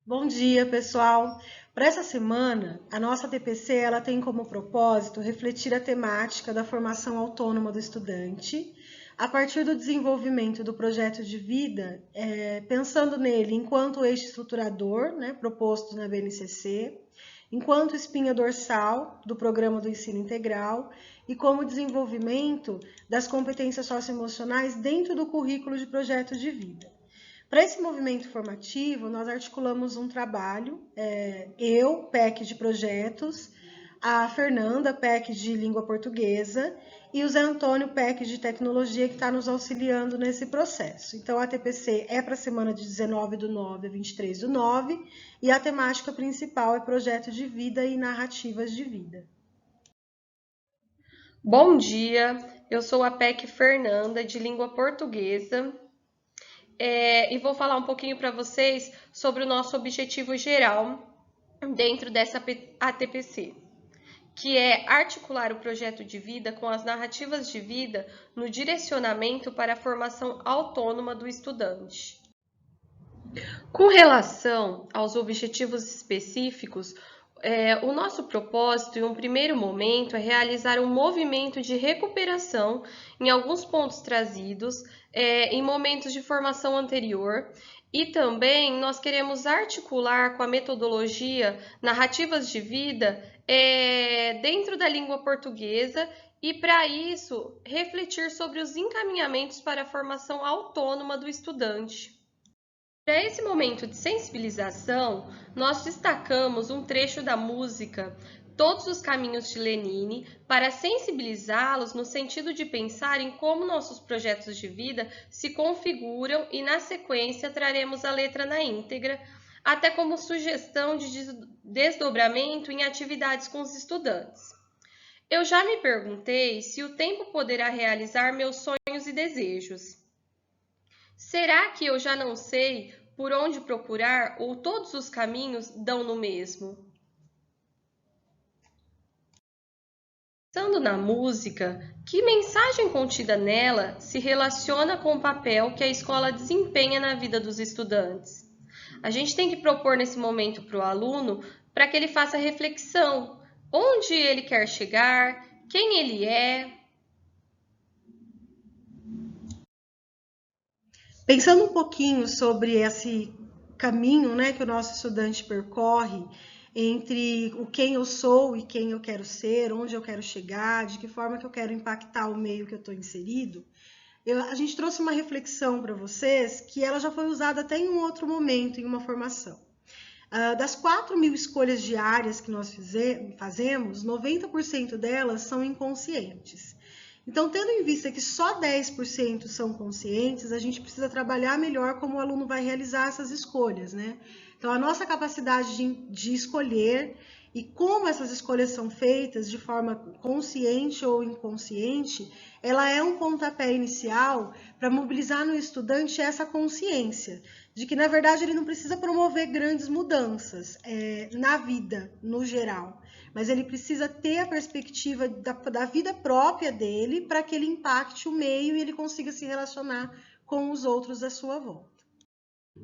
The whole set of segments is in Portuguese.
Bom dia, pessoal! Para essa semana, a nossa TPC ela tem como propósito refletir a temática da formação autônoma do estudante, a partir do desenvolvimento do projeto de vida, pensando nele enquanto eixo estruturador, proposto na BNCC, enquanto espinha dorsal do Programa do Ensino Integral e como desenvolvimento das competências socioemocionais dentro do currículo de projeto de vida. Para esse movimento formativo, nós articulamos um trabalho, eu, PEC de projetos, a Fernanda, PEC de língua portuguesa, e o Zé Antônio, PEC de tecnologia, que está nos auxiliando nesse processo. Então, a TPC é para a semana de 19/9 a 23/9, e a temática principal é projeto de vida e narrativas de vida. Bom dia, eu sou a PEC Fernanda, de língua portuguesa, e vou falar um pouquinho para vocês sobre o nosso objetivo geral dentro dessa ATPC, que é articular o projeto de vida com as narrativas de vida no direcionamento para a formação autônoma do estudante. Com relação aos objetivos específicos, o nosso propósito, em um primeiro momento, é realizar um movimento de recuperação em alguns pontos trazidos em momentos de formação anterior, e também nós queremos articular com a metodologia narrativas de vida dentro da língua portuguesa e, para isso, refletir sobre os encaminhamentos para a formação autônoma do estudante. Para esse momento de sensibilização, nós destacamos um trecho da música Todos os Caminhos de Lenine para sensibilizá-los no sentido de pensar em como nossos projetos de vida se configuram e, na sequência, traremos a letra na íntegra, até como sugestão de desdobramento em atividades com os estudantes. Eu já me perguntei se o tempo poderá realizar meus sonhos e desejos. Será que eu já não sei por onde procurar ou todos os caminhos dão no mesmo? Pensando na música, que mensagem contida nela se relaciona com o papel que a escola desempenha na vida dos estudantes? A gente tem que propor nesse momento para o aluno para que ele faça reflexão, onde ele quer chegar, quem ele é. Pensando um pouquinho sobre esse caminho, que o nosso estudante percorre entre o quem eu sou e quem eu quero ser, onde eu quero chegar, de que forma que eu quero impactar o meio que eu estou inserido, a gente trouxe uma reflexão para vocês que ela já foi usada até em um outro momento, em uma formação. Das 4.000 escolhas diárias que nós fazemos, 90% delas são inconscientes. Então, tendo em vista que só 10% são conscientes, a gente precisa trabalhar melhor como o aluno vai realizar essas escolhas, Então, a nossa capacidade de escolher e como essas escolhas são feitas de forma consciente ou inconsciente, ela é um pontapé inicial para mobilizar no estudante essa consciência de que, na verdade, ele não precisa promover grandes mudanças na vida, no geral, mas ele precisa ter a perspectiva da vida própria dele para que ele impacte o meio e ele consiga se relacionar com os outros à sua volta.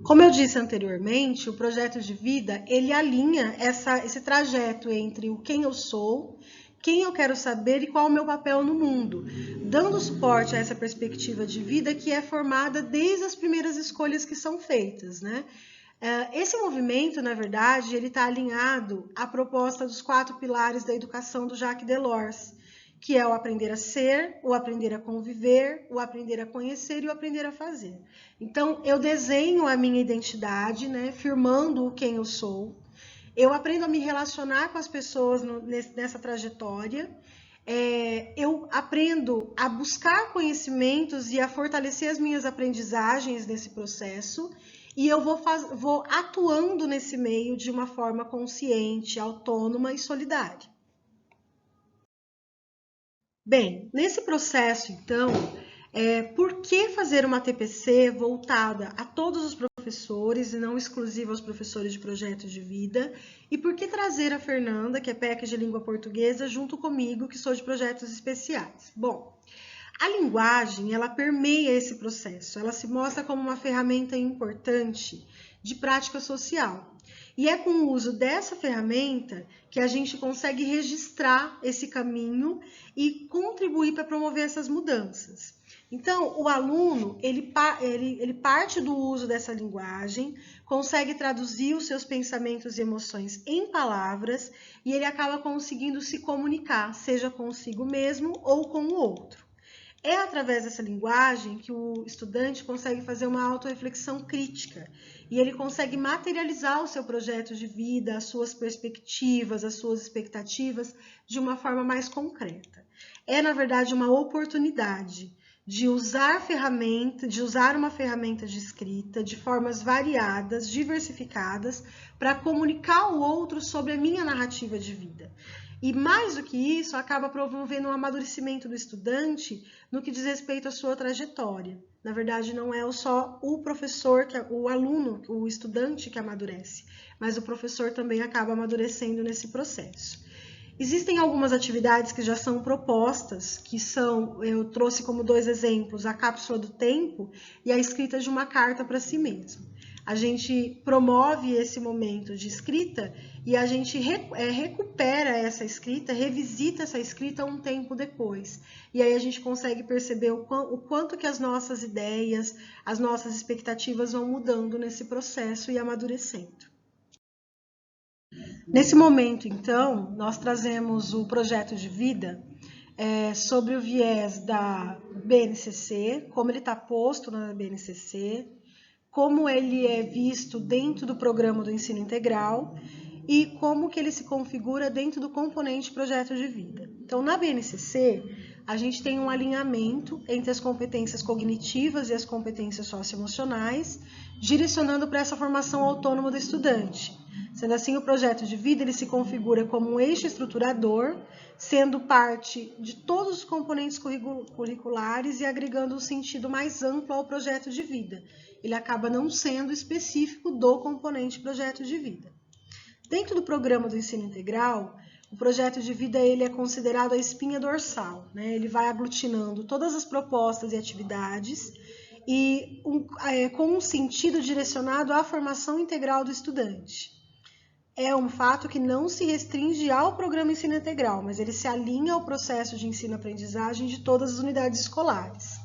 Como eu disse anteriormente, o projeto de vida, ele alinha esse trajeto entre o quem eu sou, quem eu quero saber e qual é o meu papel no mundo, dando suporte a essa perspectiva de vida que é formada desde as primeiras escolhas que são feitas, Esse movimento, na verdade, ele está alinhado à proposta dos 4 pilares da educação do Jacques Delors, que é o aprender a ser, o aprender a conviver, o aprender a conhecer e o aprender a fazer. Então, eu desenho a minha identidade, firmando quem eu sou. Eu aprendo a me relacionar com as pessoas nessa trajetória. Eu aprendo a buscar conhecimentos e a fortalecer as minhas aprendizagens nesse processo. E eu vou atuando nesse meio de uma forma consciente, autônoma e solidária. Bem, nesse processo, então, por que fazer uma TPC voltada a todos os professores e não exclusiva aos professores de projetos de vida? E por que trazer a Fernanda, que é PEC de língua portuguesa, junto comigo, que sou de projetos especiais? Bom, a linguagem, ela permeia esse processo, ela se mostra como uma ferramenta importante de prática social. E é com o uso dessa ferramenta que a gente consegue registrar esse caminho e contribuir para promover essas mudanças. Então, o aluno, ele parte do uso dessa linguagem, consegue traduzir os seus pensamentos e emoções em palavras e ele acaba conseguindo se comunicar, seja consigo mesmo ou com o outro. É através dessa linguagem que o estudante consegue fazer uma autorreflexão crítica e ele consegue materializar o seu projeto de vida, as suas perspectivas, as suas expectativas de uma forma mais concreta. É, na verdade, uma oportunidade de usar uma ferramenta de escrita de formas variadas, diversificadas, para comunicar ao outro sobre a minha narrativa de vida. E mais do que isso, acaba promovendo um amadurecimento do estudante no que diz respeito à sua trajetória. Na verdade, não é só o professor, o aluno, o estudante que amadurece, mas o professor também acaba amadurecendo nesse processo. Existem algumas atividades que já são propostas, que são, eu trouxe como 2 exemplos, a cápsula do tempo e a escrita de uma carta para si mesmo. A gente promove esse momento de escrita e a gente recupera essa escrita, revisita essa escrita um tempo depois. E aí a gente consegue perceber o quanto que as nossas ideias, as nossas expectativas vão mudando nesse processo e amadurecendo. Nesse momento, então, nós trazemos o projeto de vida sobre o viés da BNCC, como ele está posto na BNCC, como ele é visto dentro do programa do ensino integral e como que ele se configura dentro do componente projeto de vida. Então, na BNCC, a gente tem um alinhamento entre as competências cognitivas e as competências socioemocionais, direcionando para essa formação autônoma do estudante. Sendo assim, o projeto de vida ele se configura como um eixo estruturador, sendo parte de todos os componentes curriculares e agregando um sentido mais amplo ao projeto de vida. Ele acaba não sendo específico do componente projeto de vida. Dentro do programa do ensino integral, o projeto de vida ele é considerado a espinha dorsal, né? Ele vai aglutinando todas as propostas e atividades e com um sentido direcionado à formação integral do estudante. É um fato que não se restringe ao programa ensino integral, mas ele se alinha ao processo de ensino-aprendizagem de todas as unidades escolares.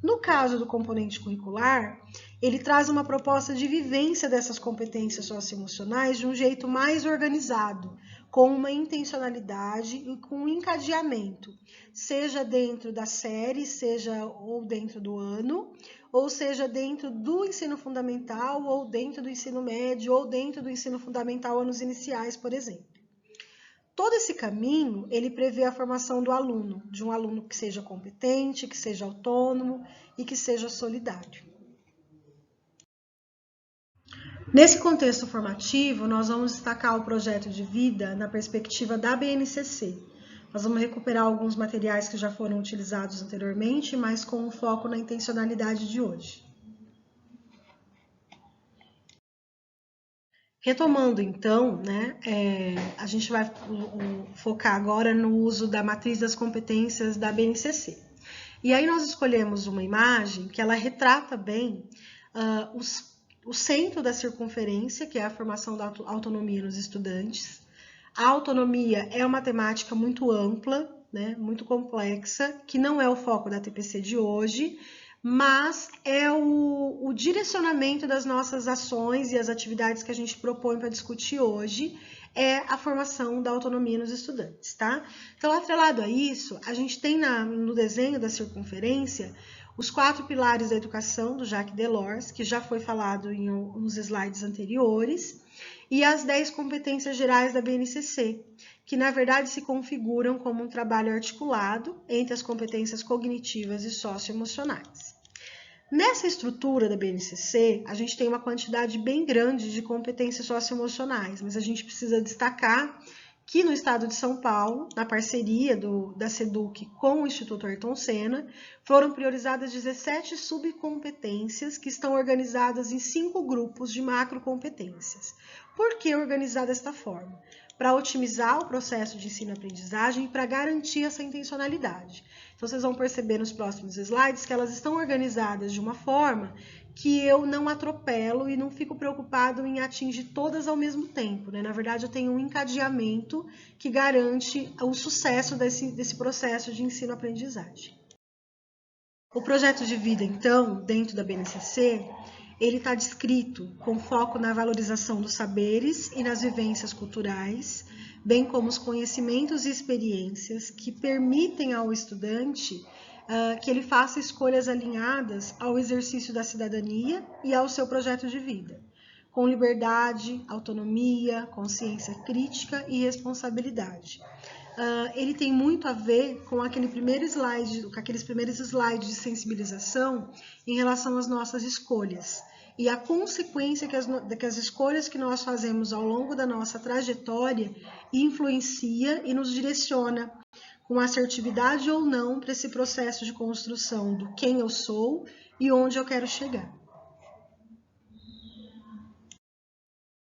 No caso do componente curricular, ele traz uma proposta de vivência dessas competências socioemocionais de um jeito mais organizado, com uma intencionalidade e com um encadeamento, seja dentro da série, seja ou dentro do ano, ou seja dentro do ensino fundamental, ou dentro do ensino médio, ou dentro do ensino fundamental anos iniciais, por exemplo. Todo esse caminho, ele prevê a formação do aluno, de um aluno que seja competente, que seja autônomo e que seja solidário. Nesse contexto formativo, nós vamos destacar o projeto de vida na perspectiva da BNCC. Nós vamos recuperar alguns materiais que já foram utilizados anteriormente, mas com um foco na intencionalidade de hoje. Retomando, então, né, a gente vai focar agora no uso da matriz das competências da BNCC. E aí nós escolhemos uma imagem que ela retrata bem o centro da circunferência, que é a formação da autonomia nos estudantes. A autonomia é uma temática muito ampla, né, muito complexa, que não é o foco da TPC de hoje, mas é o direcionamento das nossas ações e as atividades que a gente propõe para discutir hoje é a formação da autonomia nos estudantes, tá? Então, atrelado a isso, a gente tem no desenho da circunferência os 4 pilares da educação do Jacques Delors, que já foi falado nos slides anteriores, e as 10 competências gerais da BNCC, que na verdade se configuram como um trabalho articulado entre as competências cognitivas e socioemocionais. Nessa estrutura da BNCC, a gente tem uma quantidade bem grande de competências socioemocionais, mas a gente precisa destacar que no estado de São Paulo, na parceria da SEDUC com o Instituto Ayrton Senna, foram priorizadas 17 subcompetências que estão organizadas em 5 grupos de macrocompetências. Por que organizar desta forma? Para otimizar o processo de ensino-aprendizagem e para garantir essa intencionalidade. Então, vocês vão perceber nos próximos slides que elas estão organizadas de uma forma que eu não atropelo e não fico preocupado em atingir todas ao mesmo tempo, né? Na verdade, eu tenho um encadeamento que garante o sucesso desse processo de ensino-aprendizagem. O projeto de vida, então, dentro da BNCC, ele está descrito com foco na valorização dos saberes e nas vivências culturais, bem como os conhecimentos e experiências que permitem ao estudante que ele faça escolhas alinhadas ao exercício da cidadania e ao seu projeto de vida, com liberdade, autonomia, consciência crítica e responsabilidade. Ele tem muito a ver com aqueles primeiros slides de sensibilização em relação às nossas escolhas e a consequência que as escolhas que nós fazemos ao longo da nossa trajetória influencia e nos direciona com assertividade ou não para esse processo de construção do quem eu sou e onde eu quero chegar.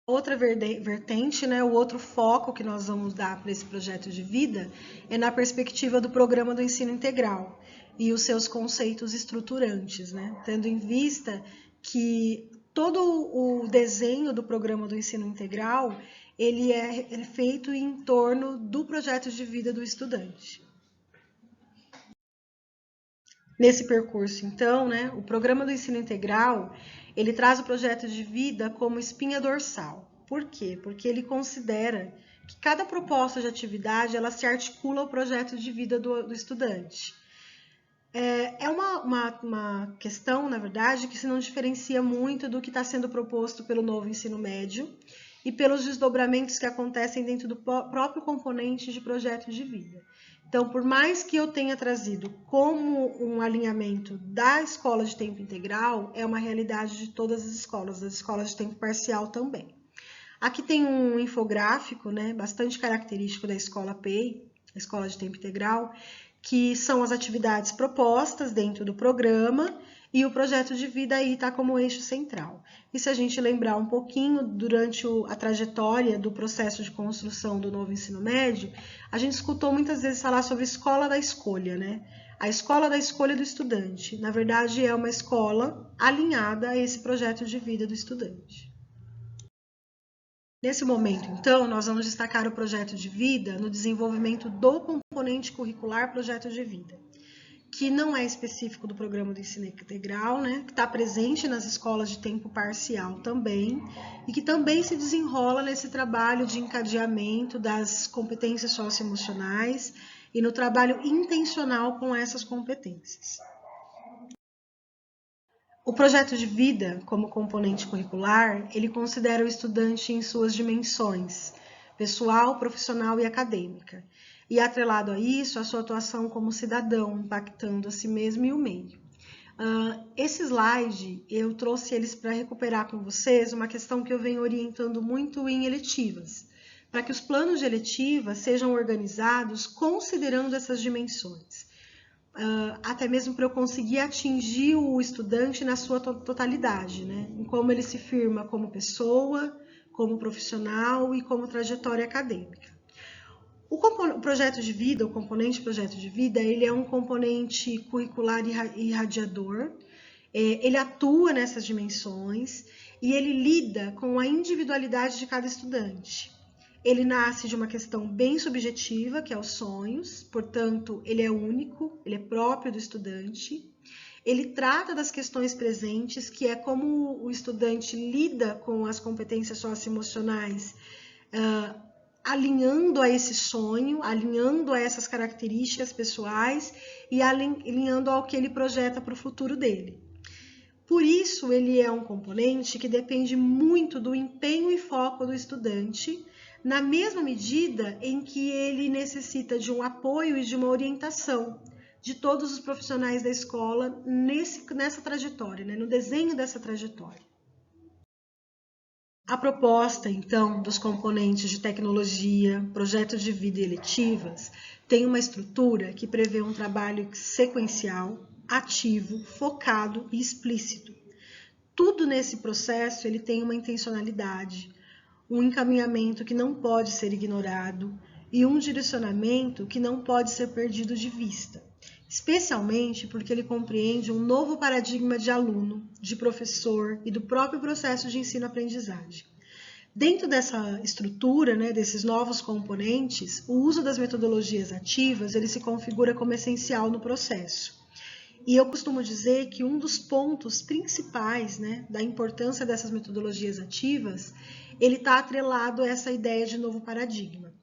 Outra vertente, né, o outro foco que nós vamos dar para esse projeto de vida é na perspectiva do programa do ensino integral e os seus conceitos estruturantes, né, tendo em vista que todo o desenho do programa do ensino integral ele é feito em torno do projeto de vida do estudante. Nesse percurso, então, né, o programa do ensino integral, ele traz o projeto de vida como espinha dorsal. Por quê? Porque ele considera que cada proposta de atividade, ela se articula ao projeto de vida do estudante. É uma questão, na verdade, que se não diferencia muito do que está sendo proposto pelo novo ensino médio e pelos desdobramentos que acontecem dentro do próprio componente de projeto de vida. Então, por mais que eu tenha trazido como um alinhamento da escola de tempo integral, é uma realidade de todas as escolas, das escolas de tempo parcial também. Aqui tem um infográfico, né, bastante característico da escola PEI, a escola de tempo integral, que são as atividades propostas dentro do programa e o projeto de vida aí está como eixo central. E se a gente lembrar um pouquinho, durante a trajetória do processo de construção do novo ensino médio, a gente escutou muitas vezes falar sobre a escola da escolha, né? A escola da escolha do estudante. Na verdade, é uma escola alinhada a esse projeto de vida do estudante. Nesse momento, então, nós vamos destacar o projeto de vida no desenvolvimento do componente curricular projeto de vida, que não é específico do programa do ensino integral, né, que está presente nas escolas de tempo parcial também, e que também se desenrola nesse trabalho de encadeamento das competências socioemocionais e no trabalho intencional com essas competências. O projeto de vida, como componente curricular, ele considera o estudante em suas dimensões, pessoal, profissional e acadêmica, e atrelado a isso, a sua atuação como cidadão, impactando a si mesmo e o meio. Esse slide, eu trouxe eles para recuperar com vocês uma questão que eu venho orientando muito em eletivas, para que os planos de eletiva sejam organizados considerando essas dimensões. Até mesmo para eu conseguir atingir o estudante na sua totalidade, né? Em como ele se firma como pessoa, como profissional e como trajetória acadêmica. O projeto de vida, o componente projeto de vida, ele é um componente curricular irradiador, ele atua nessas dimensões e ele lida com a individualidade de cada estudante. Ele nasce de uma questão bem subjetiva, que é os sonhos, portanto, ele é único, ele é próprio do estudante. Ele trata das questões presentes, que é como o estudante lida com as competências socioemocionais, alinhando a esse sonho, alinhando a essas características pessoais e alinhando ao que ele projeta para o futuro dele. Por isso, ele é um componente que depende muito do empenho e foco do estudante, na mesma medida em que ele necessita de um apoio e de uma orientação de todos os profissionais da escola nessa trajetória, né, no desenho dessa trajetória. A proposta, então, dos componentes de tecnologia, projetos de vida e eletivas tem uma estrutura que prevê um trabalho sequencial, ativo, focado e explícito. Tudo nesse processo ele tem uma intencionalidade, um encaminhamento que não pode ser ignorado e um direcionamento que não pode ser perdido de vista. especialmente porque ele compreende um novo paradigma de aluno, de professor e do próprio processo de ensino-aprendizagem. Dentro dessa estrutura, né, desses novos componentes, o uso das metodologias ativas ele se configura como essencial no processo. E eu costumo dizer que um dos pontos principais, né, da importância dessas metodologias ativas, ele está atrelado a essa ideia de novo paradigma.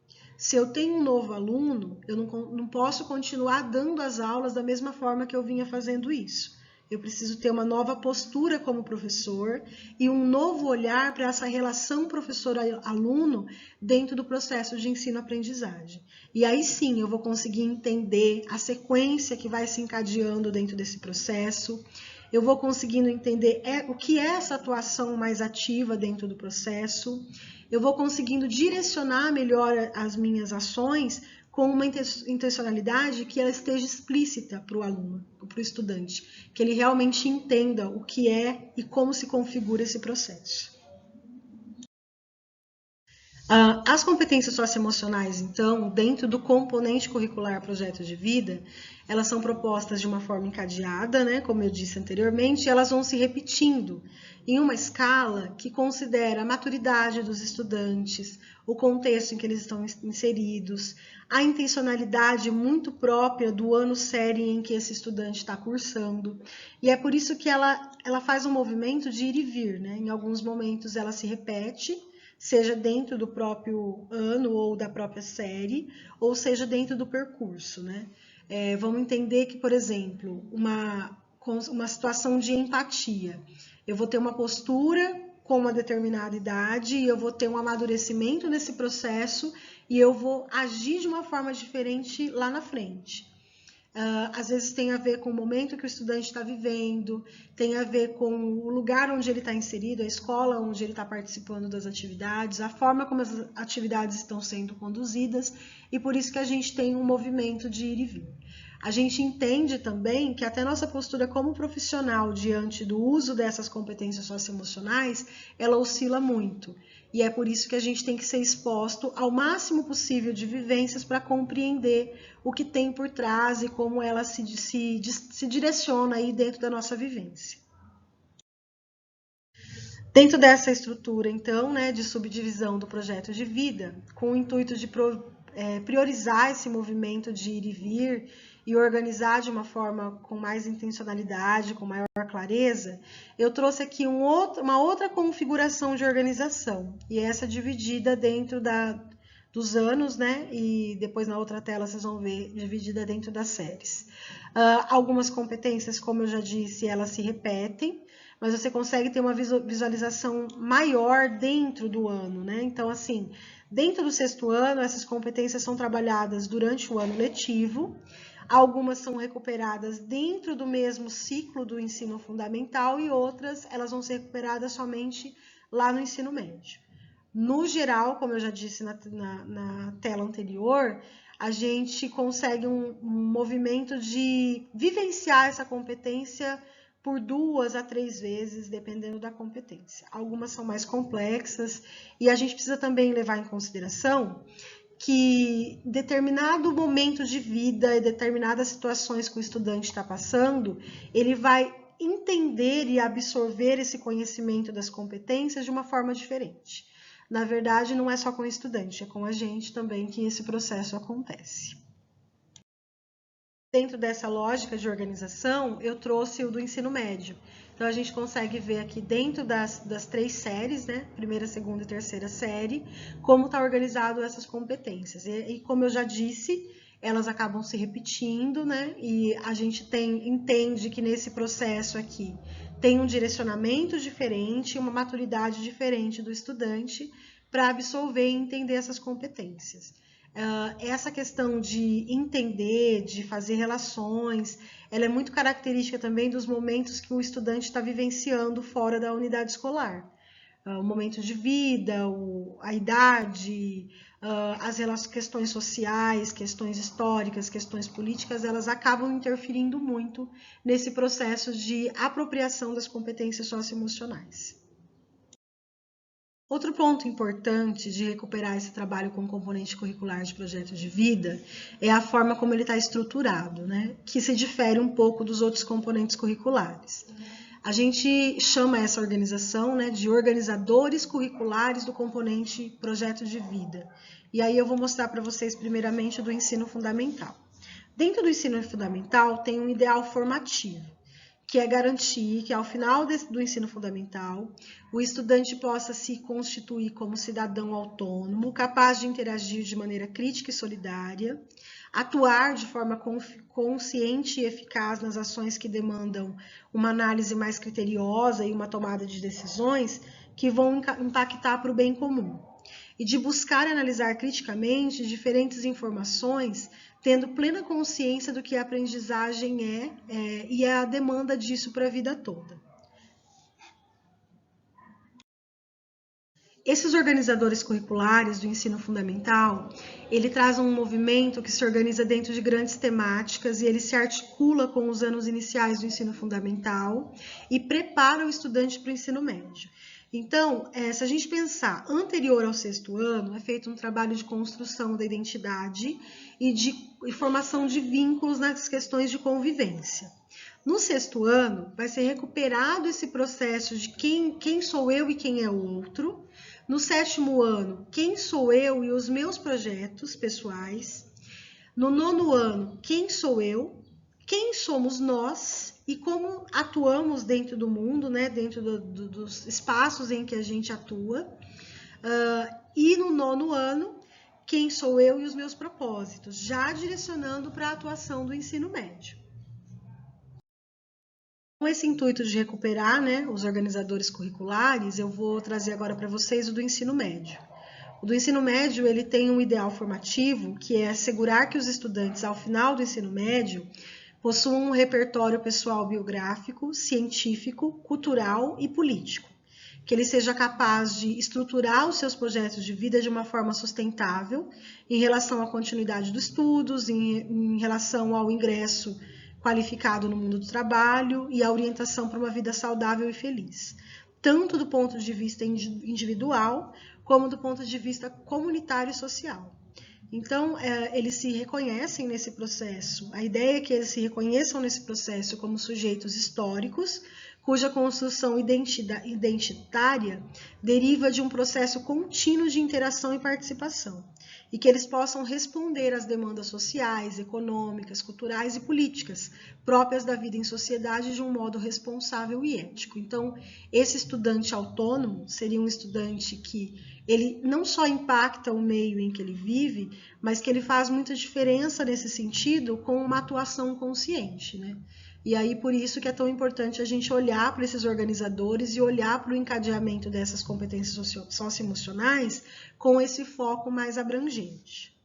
Se eu tenho um novo aluno, eu não posso continuar dando as aulas da mesma forma que eu vinha fazendo isso. Eu preciso ter uma nova postura como professor e um novo olhar para essa relação professor-aluno dentro do processo de ensino-aprendizagem. E aí sim eu vou conseguir entender a sequência que vai se encadeando dentro desse processo, eu vou conseguindo entender o que é essa atuação mais ativa dentro do processo, eu vou conseguindo direcionar melhor as minhas ações com uma intencionalidade que ela esteja explícita para o aluno, para o estudante, que ele realmente entenda o que é e como se configura esse processo. As competências socioemocionais, então, dentro do componente curricular projeto de vida, elas são propostas de uma forma encadeada, né, como eu disse anteriormente, e elas vão se repetindo em uma escala que considera a maturidade dos estudantes, o contexto em que eles estão inseridos, a intencionalidade muito própria do ano série em que esse estudante está cursando. E é por isso que ela faz um movimento de ir e vir, né? Em alguns momentos ela se repete, seja dentro do próprio ano ou da própria série, ou seja dentro do percurso, né? Vamos entender que, por exemplo, uma situação de empatia. Eu vou ter uma postura com uma determinada idade e eu vou ter um amadurecimento nesse processo e eu vou agir de uma forma diferente lá na frente. Às vezes tem a ver com o momento que o estudante está vivendo, tem a ver com o lugar onde ele está inserido, a escola onde ele está participando das atividades, a forma como as atividades estão sendo conduzidas, e por isso que a gente tem um movimento de ir e vir. A gente entende também que até nossa postura como profissional diante do uso dessas competências socioemocionais, ela oscila muito. E é por isso que a gente tem que ser exposto ao máximo possível de vivências para compreender o que tem por trás e como ela se direciona aí dentro da nossa vivência. Dentro dessa estrutura, então, né, de subdivisão do projeto de vida, com o intuito de priorizar esse movimento de ir e vir e organizar de uma forma com mais intencionalidade, com maior clareza, eu trouxe aqui uma outra configuração de organização, e essa dividida dentro dos anos, né? E depois na outra tela vocês vão ver dividida dentro das séries. Algumas competências, como eu já disse, elas se repetem, mas você consegue ter uma visualização maior dentro do ano, né? Então, assim, dentro do sexto ano, essas competências são trabalhadas durante o ano letivo, algumas são recuperadas dentro do mesmo ciclo do ensino fundamental e outras elas vão ser recuperadas somente lá no ensino médio. No geral, como eu já disse na tela anterior, a gente consegue um movimento de vivenciar essa competência por 2 a 3 vezes, dependendo da competência. Algumas são mais complexas e a gente precisa também levar em consideração que determinado momento de vida e determinadas situações que o estudante está passando, ele vai entender e absorver esse conhecimento das competências de uma forma diferente. Na verdade, não é só com o estudante, é com a gente também que esse processo acontece. Dentro dessa lógica de organização, eu trouxe o do ensino médio. Então, a gente consegue ver aqui dentro das 3 séries, né? Primeira, segunda e terceira série, como está organizado essas competências. E como eu já disse, elas acabam se repetindo, né? E a gente entende que nesse processo aqui tem um direcionamento diferente, uma maturidade diferente do estudante para absorver e entender essas competências. Essa questão de entender, de fazer relações, ela é muito característica também dos momentos que o estudante está vivenciando fora da unidade escolar. O momento de vida, a idade, as questões sociais, questões históricas, questões políticas, elas acabam interferindo muito nesse processo de apropriação das competências socioemocionais. Outro ponto importante de recuperar esse trabalho com componente curricular de projeto de vida é a forma como ele está estruturado, né? Que se difere um pouco dos outros componentes curriculares. A gente chama essa organização, né, de organizadores curriculares do componente projeto de vida. E aí eu vou mostrar para vocês primeiramente do ensino fundamental. Dentro do ensino fundamental tem um ideal formativo, que é garantir que ao final do ensino fundamental, o estudante possa se constituir como cidadão autônomo, capaz de interagir de maneira crítica e solidária, atuar de forma consciente e eficaz nas ações que demandam uma análise mais criteriosa e uma tomada de decisões que vão impactar para o bem comum, e de buscar analisar criticamente diferentes informações, tendo plena consciência do que a aprendizagem é e a demanda disso para a vida toda. Esses organizadores curriculares do ensino fundamental, ele traz um movimento que se organiza dentro de grandes temáticas e ele se articula com os anos iniciais do ensino fundamental e prepara o estudante para o ensino médio. Então, se a gente pensar anterior ao 6º ano, é feito um trabalho de construção da identidade e de formação de vínculos nas questões de convivência. No 6º ano, vai ser recuperado esse processo de quem sou eu e quem é o outro. No 7º ano, quem sou eu e os meus projetos pessoais. No 9º ano, quem sou eu, quem somos nós e como atuamos dentro do mundo, né, dentro dos espaços em que a gente atua. E no 9º ano, quem sou eu e os meus propósitos, já direcionando para a atuação do ensino médio. Com esse intuito de recuperar, né, os organizadores curriculares, eu vou trazer agora para vocês o do ensino médio. O do ensino médio, ele tem um ideal formativo, que é assegurar que os estudantes, ao final do ensino médio, possuam um repertório pessoal biográfico, científico, cultural e político. Que ele seja capaz de estruturar os seus projetos de vida de uma forma sustentável, em relação à continuidade dos estudos, em relação ao ingresso qualificado no mundo do trabalho e a orientação para uma vida saudável e feliz, tanto do ponto de vista individual, como do ponto de vista comunitário e social. Então, eles se reconhecem nesse processo, a ideia é que eles se reconheçam nesse processo como sujeitos históricos, cuja construção identitária deriva de um processo contínuo de interação e participação, e que eles possam responder às demandas sociais, econômicas, culturais e políticas próprias da vida em sociedade de um modo responsável e ético. Então, esse estudante autônomo seria um estudante que ele não só impacta o meio em que ele vive, mas que ele faz muita diferença nesse sentido com uma atuação consciente, né? E aí, por isso que é tão importante a gente olhar para esses organizadores e olhar para o encadeamento dessas competências socioemocionais com esse foco mais abrangente.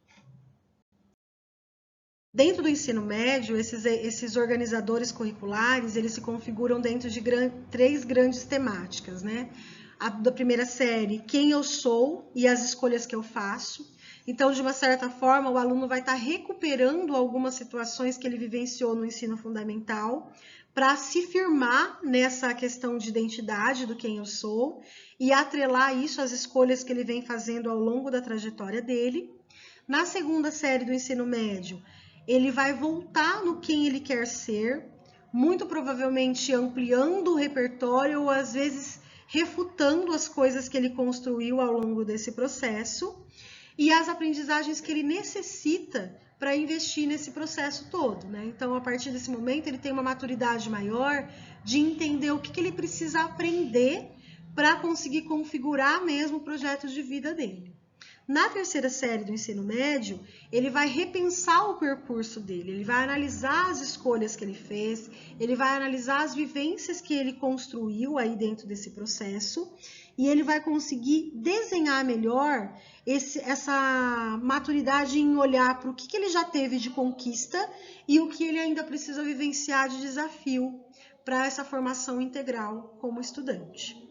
Dentro do ensino médio, esses organizadores curriculares, eles se configuram dentro de 3 grandes temáticas, né? A da primeira série, quem eu sou e as escolhas que eu faço. Então, de uma certa forma, o aluno vai estar recuperando algumas situações que ele vivenciou no ensino fundamental para se firmar nessa questão de identidade do quem eu sou e atrelar isso às escolhas que ele vem fazendo ao longo da trajetória dele. Na segunda série do ensino médio, ele vai voltar no quem ele quer ser, muito provavelmente ampliando o repertório ou às vezes refutando as coisas que ele construiu ao longo desse processo e as aprendizagens que ele necessita para investir nesse processo todo, né? Então, a partir desse momento, ele tem uma maturidade maior de entender o que ele precisa aprender para conseguir configurar mesmo o projeto de vida dele. Na terceira série do ensino médio, ele vai repensar o percurso dele, ele vai analisar as escolhas que ele fez, ele vai analisar as vivências que ele construiu aí dentro desse processo e ele vai conseguir desenhar melhor essa maturidade em olhar para o que ele já teve de conquista e o que ele ainda precisa vivenciar de desafio para essa formação integral como estudante.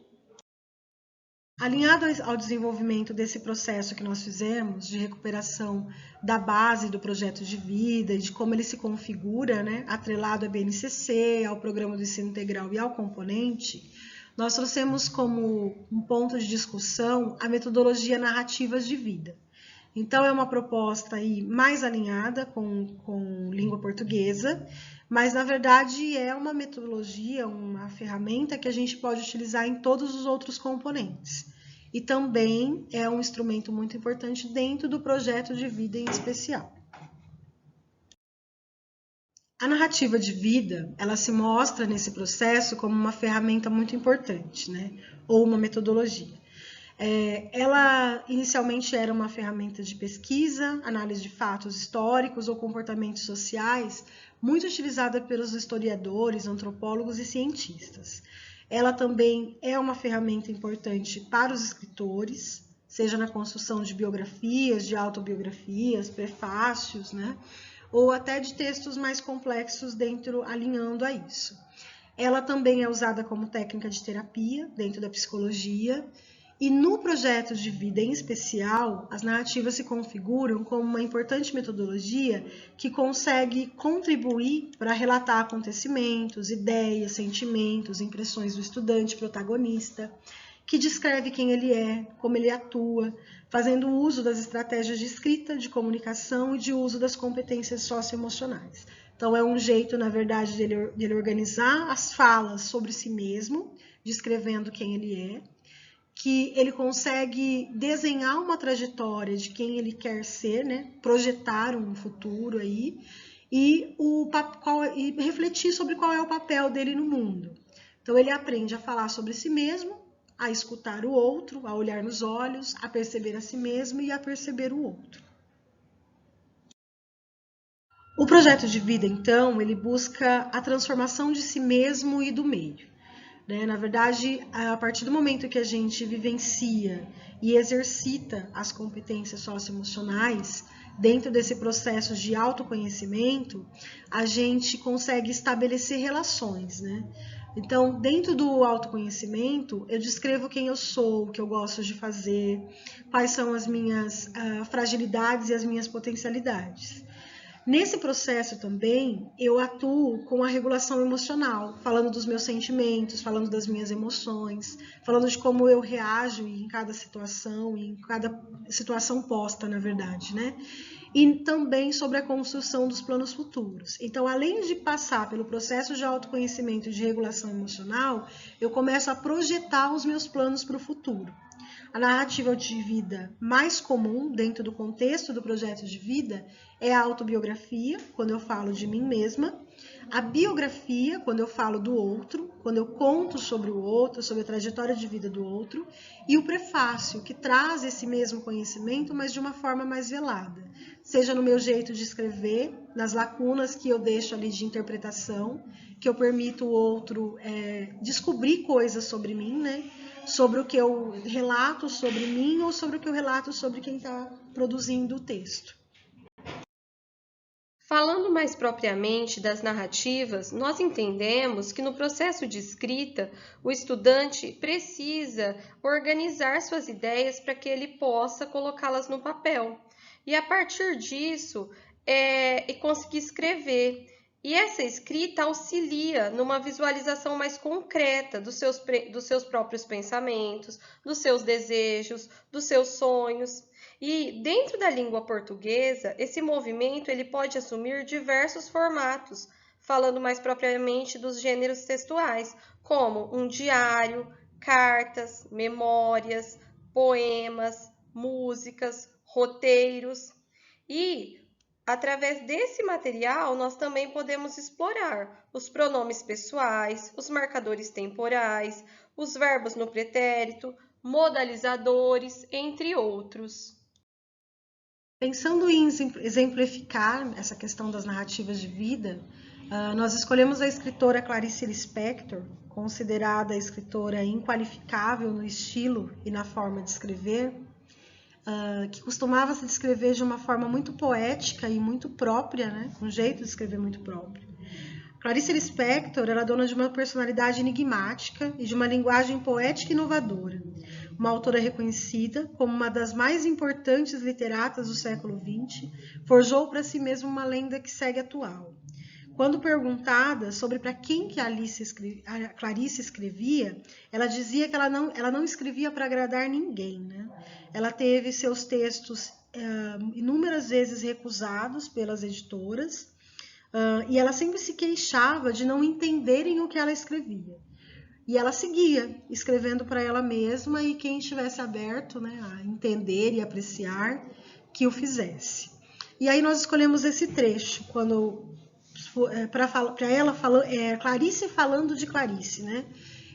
Alinhado ao desenvolvimento desse processo que nós fizemos de recuperação da base do projeto de vida e de como ele se configura, né, atrelado à BNCC, ao Programa do Ensino Integral e ao componente, nós trouxemos como um ponto de discussão a metodologia Narrativas de Vida. Então, é uma proposta aí mais alinhada com língua portuguesa, mas, na verdade, é uma metodologia, uma ferramenta que a gente pode utilizar em todos os outros componentes. E também é um instrumento muito importante dentro do projeto de vida em especial. A narrativa de vida, ela se mostra nesse processo como uma ferramenta muito importante, né? Ou uma metodologia. Ela inicialmente era uma ferramenta de pesquisa, análise de fatos históricos ou comportamentos sociais, muito utilizada pelos historiadores, antropólogos e cientistas. Ela também é uma ferramenta importante para os escritores, seja na construção de biografias, de autobiografias, prefácios, né? Ou até de textos mais complexos alinhando a isso. Ela também é usada como técnica de terapia dentro da psicologia, e no projeto de vida em especial, as narrativas se configuram como uma importante metodologia que consegue contribuir para relatar acontecimentos, ideias, sentimentos, impressões do estudante protagonista, que descreve quem ele é, como ele atua, fazendo uso das estratégias de escrita, de comunicação e de uso das competências socioemocionais. Então, é um jeito, na verdade, dele organizar as falas sobre si mesmo, descrevendo quem ele é, que ele consegue desenhar uma trajetória de quem ele quer ser, né? Projetar um futuro aí, e refletir sobre qual é o papel dele no mundo. Então, ele aprende a falar sobre si mesmo, a escutar o outro, a olhar nos olhos, a perceber a si mesmo e a perceber o outro. O projeto de vida, então, ele busca a transformação de si mesmo e do meio. Na verdade, a partir do momento que a gente vivencia e exercita as competências socioemocionais, dentro desse processo de autoconhecimento, a gente consegue estabelecer relações, né? Então, dentro do autoconhecimento, eu descrevo quem eu sou, o que eu gosto de fazer, quais são as minhas fragilidades e as minhas potencialidades. Nesse processo também, eu atuo com a regulação emocional, falando dos meus sentimentos, falando das minhas emoções, falando de como eu reajo em cada situação, em cada situação posta, na verdade, né? E também sobre a construção dos planos futuros. Então, além de passar pelo processo de autoconhecimento e de regulação emocional, eu começo a projetar os meus planos para o futuro. A narrativa de vida mais comum dentro do contexto do projeto de vida é a autobiografia, quando eu falo de mim mesma, a biografia, quando eu falo do outro, quando eu conto sobre o outro, sobre a trajetória de vida do outro, e o prefácio, que traz esse mesmo conhecimento, mas de uma forma mais velada, seja no meu jeito de escrever, nas lacunas que eu deixo ali de interpretação, que eu permito o outro descobrir coisas sobre mim, né? Sobre o que eu relato sobre mim ou sobre o que eu relato sobre quem está produzindo o texto. Falando mais propriamente das narrativas, nós entendemos que no processo de escrita, o estudante precisa organizar suas ideias para que ele possa colocá-las no papel. E a partir disso, conseguir escrever. E essa escrita auxilia numa visualização mais concreta dos seus próprios pensamentos, dos seus desejos, dos seus sonhos. E dentro da língua portuguesa, esse movimento ele pode assumir diversos formatos, falando mais propriamente dos gêneros textuais, como um diário, cartas, memórias, poemas, músicas, roteiros. E através desse material, nós também podemos explorar os pronomes pessoais, os marcadores temporais, os verbos no pretérito, modalizadores, entre outros. Pensando em exemplificar essa questão das narrativas de vida, nós escolhemos a escritora Clarice Lispector, considerada a escritora inqualificável no estilo e na forma de escrever, que costumava se descrever de uma forma muito poética e muito própria, né? Um jeito de escrever muito próprio. Clarice Lispector era dona de uma personalidade enigmática e de uma linguagem poética e inovadora. Uma autora reconhecida como uma das mais importantes literatas do século XX, forjou para si mesma uma lenda que segue atual. Quando perguntada sobre para quem que a Clarice escrevia, ela dizia que ela não escrevia para agradar ninguém, né? Ela teve seus textos inúmeras vezes recusados pelas editoras, e ela sempre se queixava de não entenderem o que ela escrevia. E ela seguia escrevendo para ela mesma, e quem estivesse aberto, né, a entender e apreciar, que o fizesse. E aí nós escolhemos esse trecho, para ela, Clarice falando de Clarice, né?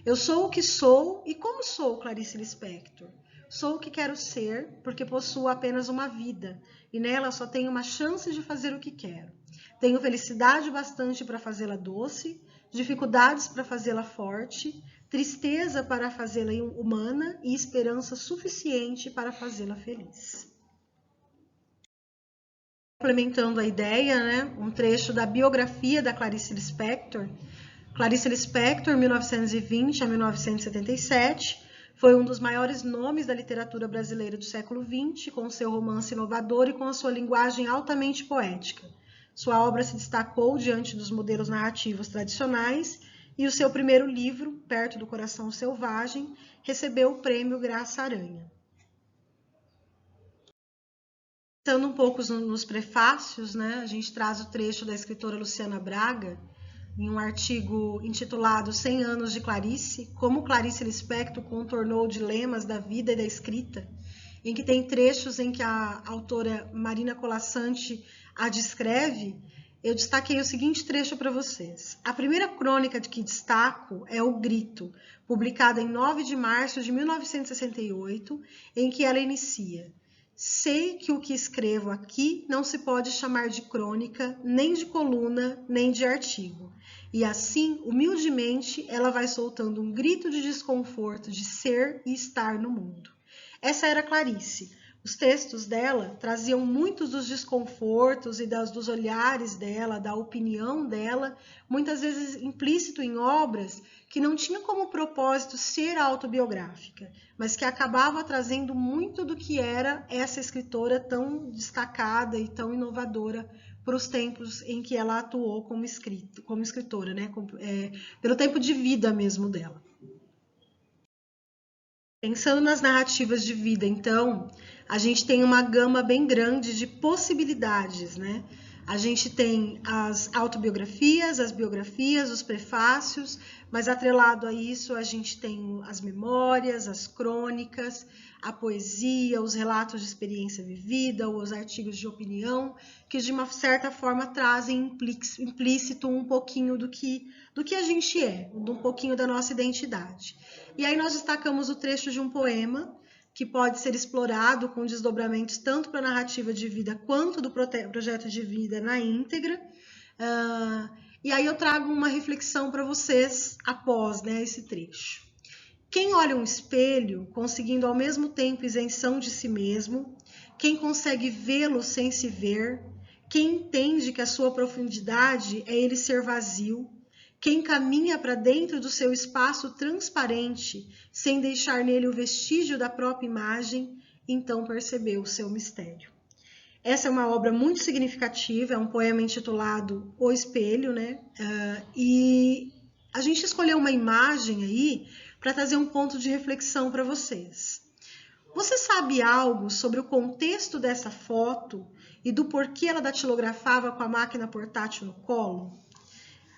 Eu sou o que sou, e como sou, Clarice Lispector? Sou o que quero ser, porque possuo apenas uma vida, e nela só tenho uma chance de fazer o que quero. Tenho felicidade bastante para fazê-la doce, dificuldades para fazê-la forte, tristeza para fazê-la humana e esperança suficiente para fazê-la feliz. Complementando a ideia, né, um trecho da biografia da Clarice Lispector. Clarice Lispector, 1920 a 1977, foi um dos maiores nomes da literatura brasileira do século XX, com seu romance inovador e com a sua linguagem altamente poética. Sua obra se destacou diante dos modelos narrativos tradicionais e o seu primeiro livro, Perto do Coração Selvagem, recebeu o prêmio Graça Aranha. Pensando um pouco nos prefácios, né, a gente traz o trecho da escritora Luciana Braga, em um artigo intitulado 100 anos de Clarice, como Clarice Lispector contornou dilemas da vida e da escrita, em que tem trechos em que a autora Marina Colasanti a descreve. Eu destaquei o seguinte trecho para vocês. A primeira crônica que destaco é O Grito, publicada em 9 de março de 1968, em que ela inicia: sei que o que escrevo aqui não se pode chamar de crônica, nem de coluna, nem de artigo. E assim, humildemente, ela vai soltando um grito de desconforto de ser e estar no mundo. Essa era Clarice. Os textos dela traziam muitos dos desconfortos e dos olhares dela, da opinião dela, muitas vezes implícito em obras que não tinham como propósito ser autobiográfica, mas que acabava trazendo muito do que era essa escritora tão destacada e tão inovadora para os tempos em que ela atuou como escritora, né? Pelo tempo de vida mesmo dela. Pensando nas narrativas de vida, então, a gente tem uma gama bem grande de possibilidades, né? A gente tem as autobiografias, as biografias, os prefácios, mas atrelado a isso a gente tem as memórias, as crônicas, a poesia, os relatos de experiência vivida, os artigos de opinião, que de uma certa forma trazem implícito um pouquinho do que a gente é, um pouquinho da nossa identidade. E aí nós destacamos o trecho de um poema que pode ser explorado com desdobramentos tanto para a narrativa de vida quanto do projeto de vida na íntegra. E aí eu trago uma reflexão para vocês após, né, esse trecho. Quem olha um espelho, conseguindo ao mesmo tempo isenção de si mesmo, quem consegue vê-lo sem se ver, quem entende que a sua profundidade é ele ser vazio, quem caminha para dentro do seu espaço transparente, sem deixar nele o vestígio da própria imagem, então percebeu o seu mistério. Essa é uma obra muito significativa, é um poema intitulado O Espelho, né? E a gente escolheu uma imagem aí para trazer um ponto de reflexão para vocês. Você sabe algo sobre o contexto dessa foto e do porquê ela datilografava com a máquina portátil no colo?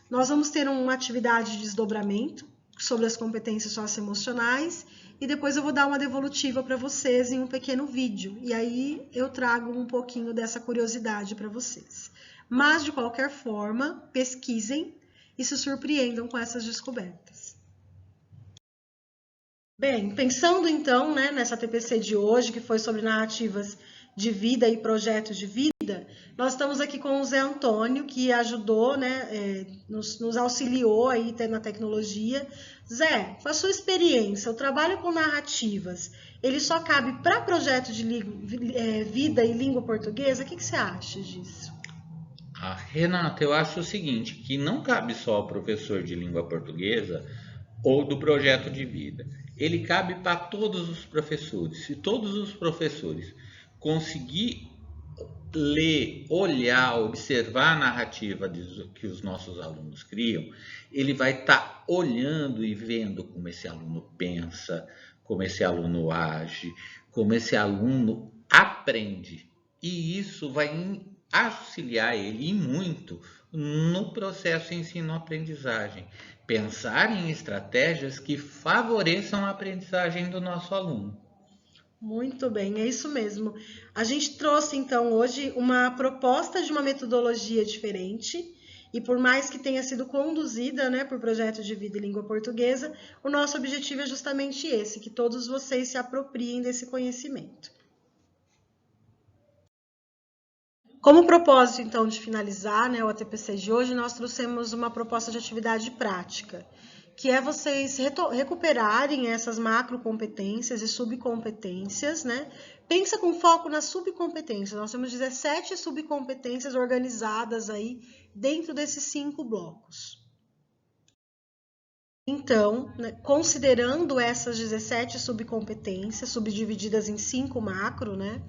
Nós vamos ter uma atividade de desdobramento sobre as competências socioemocionais e depois eu vou dar uma devolutiva para vocês em um pequeno vídeo. E aí eu trago um pouquinho dessa curiosidade para vocês. Mas, de qualquer forma, pesquisem e se surpreendam com essas descobertas. Bem, pensando então, né, nessa TPC de hoje, que foi sobre narrativas de vida e projetos de vida, nós estamos aqui com o Zé Antônio, que ajudou, né, nos auxiliou aí na tecnologia. Zé, com a sua experiência, o trabalho com narrativas, ele só cabe para projeto de vida e língua portuguesa? O que você acha disso? Renata, eu acho o seguinte, que não cabe só ao professor de língua portuguesa ou do projeto de vida. Ele cabe para todos os professores. Se todos os professores conseguir ler, olhar, observar a narrativa que os nossos alunos criam, ele vai estar olhando e vendo como esse aluno pensa, como esse aluno age, como esse aluno aprende. E isso vai auxiliar ele muito no processo ensino-aprendizagem. Pensar em estratégias que favoreçam a aprendizagem do nosso aluno. Muito bem, é isso mesmo. A gente trouxe então hoje uma proposta de uma metodologia diferente, e por mais que tenha sido conduzida, né, por Projeto de Vida e Língua Portuguesa, o nosso objetivo é justamente esse, que todos vocês se apropriem desse conhecimento. Como propósito, então, de finalizar, né, o ATPC de hoje, nós trouxemos uma proposta de atividade prática, que é vocês recuperarem essas macrocompetências e subcompetências, né? Pensa com foco nas subcompetências. Nós temos 17 subcompetências organizadas aí dentro desses 5 blocos. Então, né, considerando essas 17 subcompetências, subdivididas em 5 macro, né?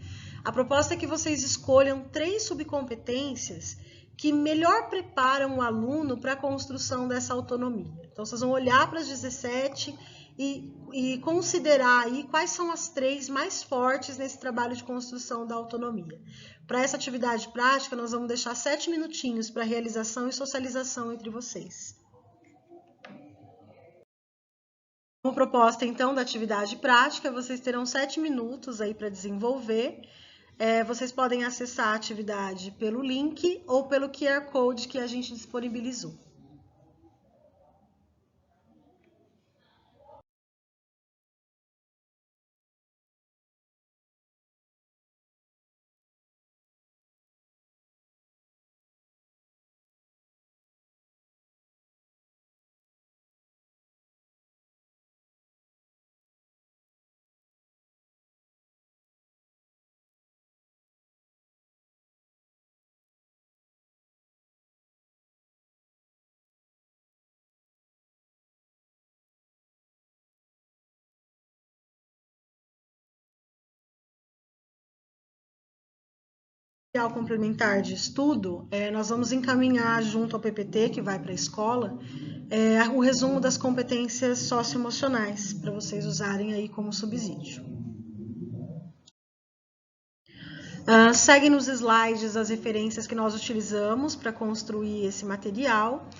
A proposta é que vocês escolham 3 subcompetências que melhor preparam o aluno para a construção dessa autonomia. Então, vocês vão olhar para as 17 e considerar aí quais são as 3 mais fortes nesse trabalho de construção da autonomia. Para essa atividade prática, nós vamos deixar 7 minutinhos para realização e socialização entre vocês. Como proposta, então, da atividade prática, vocês terão 7 minutos aí para desenvolver. Vocês podem acessar a atividade pelo link ou pelo QR Code que a gente disponibilizou. Material complementar de estudo, nós vamos encaminhar junto ao PPT, que vai para a escola, o resumo das competências socioemocionais, para vocês usarem aí como subsídio. Segue nos slides as referências que nós utilizamos para construir esse material.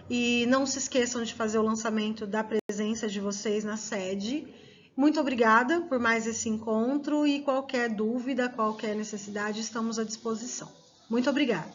E não se esqueçam de fazer o lançamento da presença de vocês na sede. Muito obrigada por mais esse encontro e qualquer dúvida, qualquer necessidade, estamos à disposição. Muito obrigada.